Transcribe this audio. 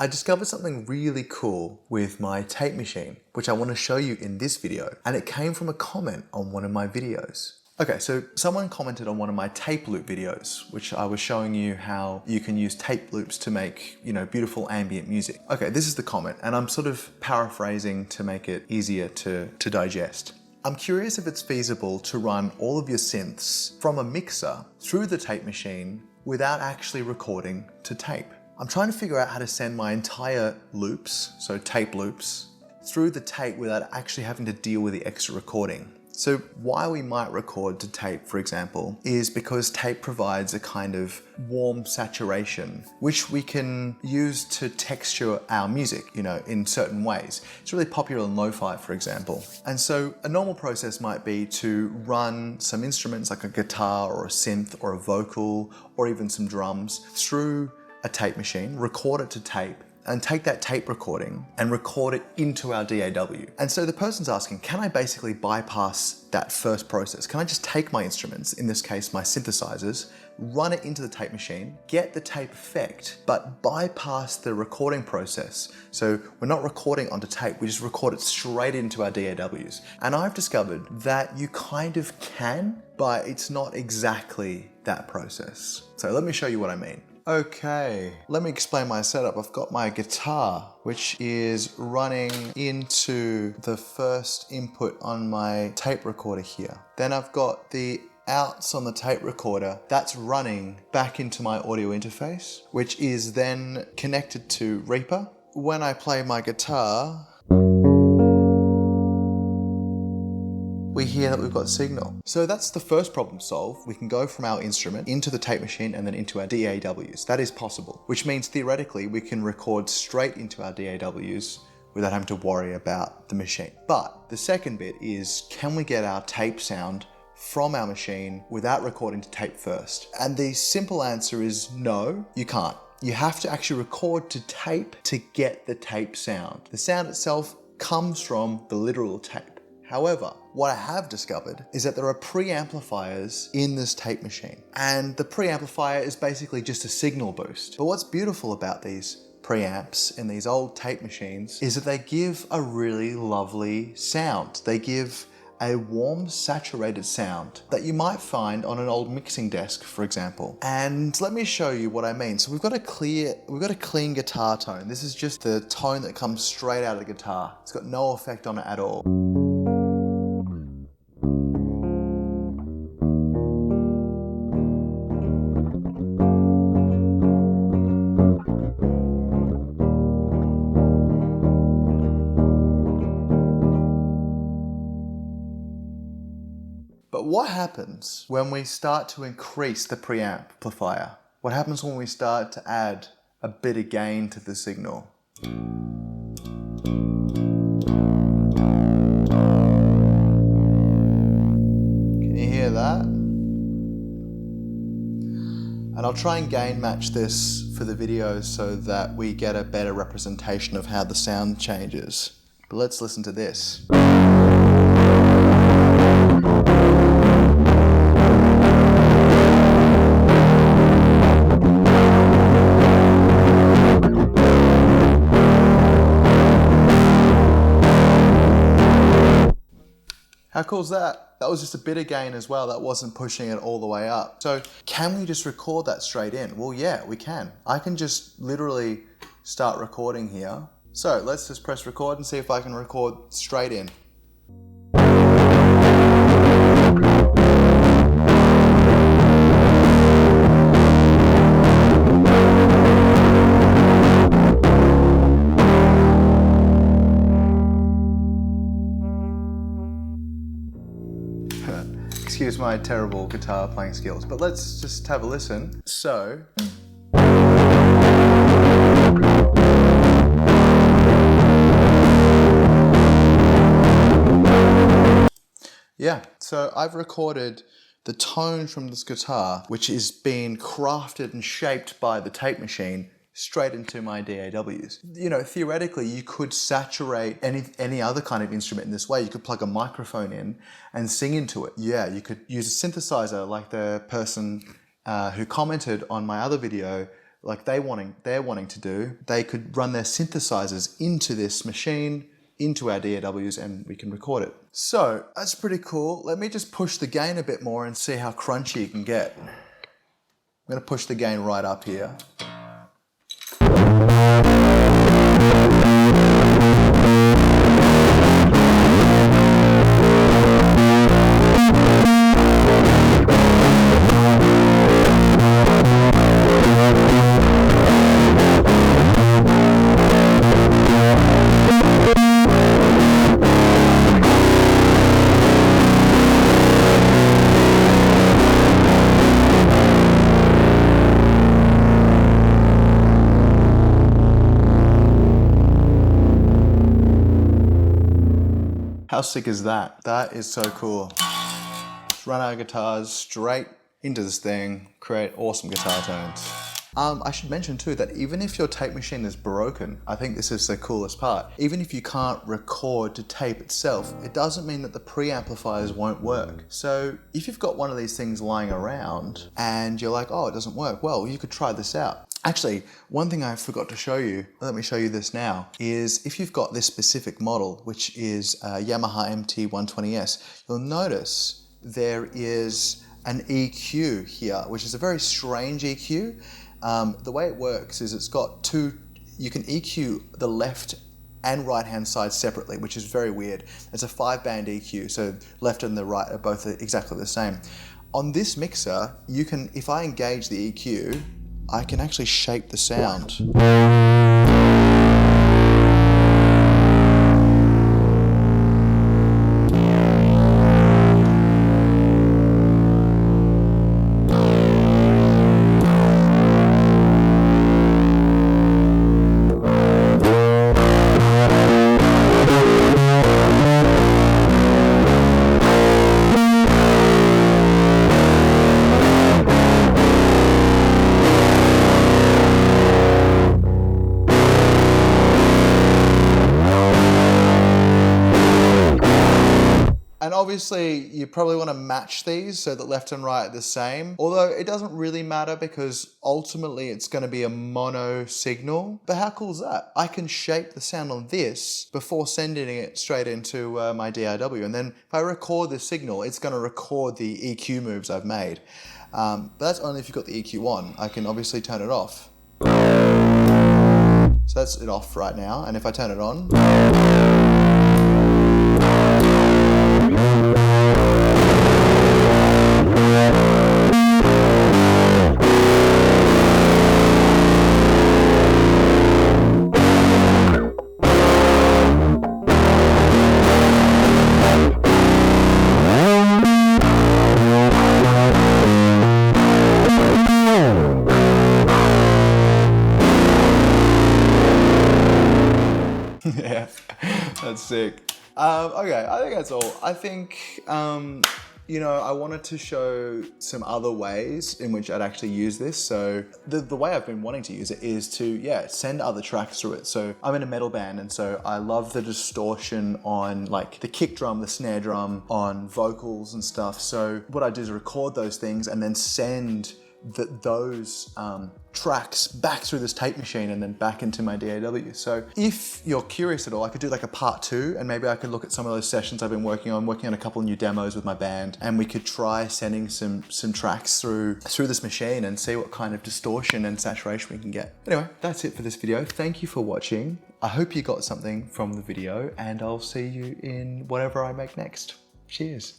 I discovered something really cool with my tape machine, which I want to show you in this video, and it came from a comment on one of my videos. Okay, so someone commented on one of my tape loop videos, which I was showing you how you can use tape loops to make, beautiful ambient music. Okay, this is the comment, and I'm sort of paraphrasing to make it easier to digest. I'm curious if it's feasible to run all of your synths from a mixer through the tape machine without actually recording to tape. I'm trying to figure out how to send my entire loops, so tape loops, through the tape without actually having to deal with the extra recording. So why we might record to tape, for example, is because tape provides a kind of warm saturation, which we can use to texture our music, in certain ways. It's really popular in lo-fi, for example. And so a normal process might be to run some instruments like a guitar or a synth or a vocal or even some drums through a tape machine, record it to tape, and take that tape recording and record it into our DAW. And so the person's asking, can I basically bypass that first process? Can I just take my instruments, in this case my synthesizers, run it into the tape machine, get the tape effect, but bypass the recording process? So we're not recording onto tape, we just record it straight into our DAWs. And I've discovered that you kind of can, but it's not exactly that process. So let me show you what I mean. Okay, let me explain my setup. I've got my guitar, which is running into the first input on my tape recorder here. Then I've got the outs on the tape recorder. That's running back into my audio interface, which is then connected to Reaper. When I play my guitar, we hear that we've got signal. So that's the first problem solved. We can go from our instrument into the tape machine and then into our DAWs. That is possible, which means theoretically we can record straight into our DAWs without having to worry about the machine. But the second bit is, can we get our tape sound from our machine without recording to tape first? And the simple answer is no, you can't. You have to actually record to tape to get the tape sound. The sound itself comes from the literal tape. However, what I have discovered is that there are preamplifiers in this tape machine, and the preamplifier is basically just a signal boost. But what's beautiful about these preamps in these old tape machines is that they give a really lovely sound. They give a warm, saturated sound that you might find on an old mixing desk, for example. And let me show you what I mean. So we've got a clean guitar tone. This is just the tone that comes straight out of the guitar. It's got no effect on it at all. But what happens when we start to increase the preamplifier? What happens when we start to add a bit of gain to the signal? Can you hear that? And I'll try and gain match this for the video so that we get a better representation of how the sound changes. But let's listen to this. How cool is that? That was just a bit of gain as well. That wasn't pushing it all the way up. So can we just record that straight in? Well, yeah, we can. I can just literally start recording here. So let's just press record and see if I can record straight in. Excuse my terrible guitar playing skills, but let's just have a listen. So. Yeah, so I've recorded the tone from this guitar, which is being crafted and shaped by the tape machine, straight into my DAWs. Theoretically, you could saturate any other kind of instrument in this way. You could plug a microphone in and sing into it. Yeah, you could use a synthesizer like the person who commented on my other video like they're wanting to do, they could run their synthesizers into this machine, into our DAWs, and we can record it. So that's pretty cool. Let me just push the gain a bit more and see how crunchy you can get. I'm gonna push the gain right up here. How sick is that? That is so cool. Just run our guitars straight into this thing, create awesome guitar tones. I should mention too that even if your tape machine is broken, I think this is the coolest part, even if you can't record to tape itself, it doesn't mean that the preamplifiers won't work. So if you've got one of these things lying around and you're like, oh, it doesn't work, well, you could try this out. Actually, one thing I forgot to show you, let me show you this now, is if you've got this specific model, which is Yamaha MT120S, you'll notice there is an EQ here, which is a very strange EQ. The way it works is it's got you can EQ the left and right hand side separately, which is very weird. It's a 5-band EQ, so left and the right are both exactly the same. On this mixer, you can, if I engage the EQ, I can actually shape the sound. And obviously you probably want to match these so that left and right are the same, although it doesn't really matter because ultimately it's going to be a mono signal. But how cool is that? I can shape the sound on this before sending it straight into my DAW, and then if I record the signal, it's going to record the EQ moves I've made. But that's only if you've got the EQ on. I can obviously turn it off. So that's it off right now, and if I turn it on, yeah, that's sick. Okay, I think that's all. I think, you know, I wanted to show some other ways in which I'd actually use this. So the way I've been wanting to use it is to, yeah, send other tracks through it. So I'm in a metal band, and so I love the distortion on like the kick drum, the snare drum, on vocals and stuff. So what I do is record those things and then send those tracks back through this tape machine and then back into my DAW. So if you're curious at all, I could do like a part 2, and maybe I could look at some of those sessions I've been working on a couple of new demos with my band, and we could try sending some tracks through this machine and see what kind of distortion and saturation we can get. Anyway, that's it for this video. Thank you for watching. I hope you got something from the video, and I'll see you in whatever I make next. Cheers.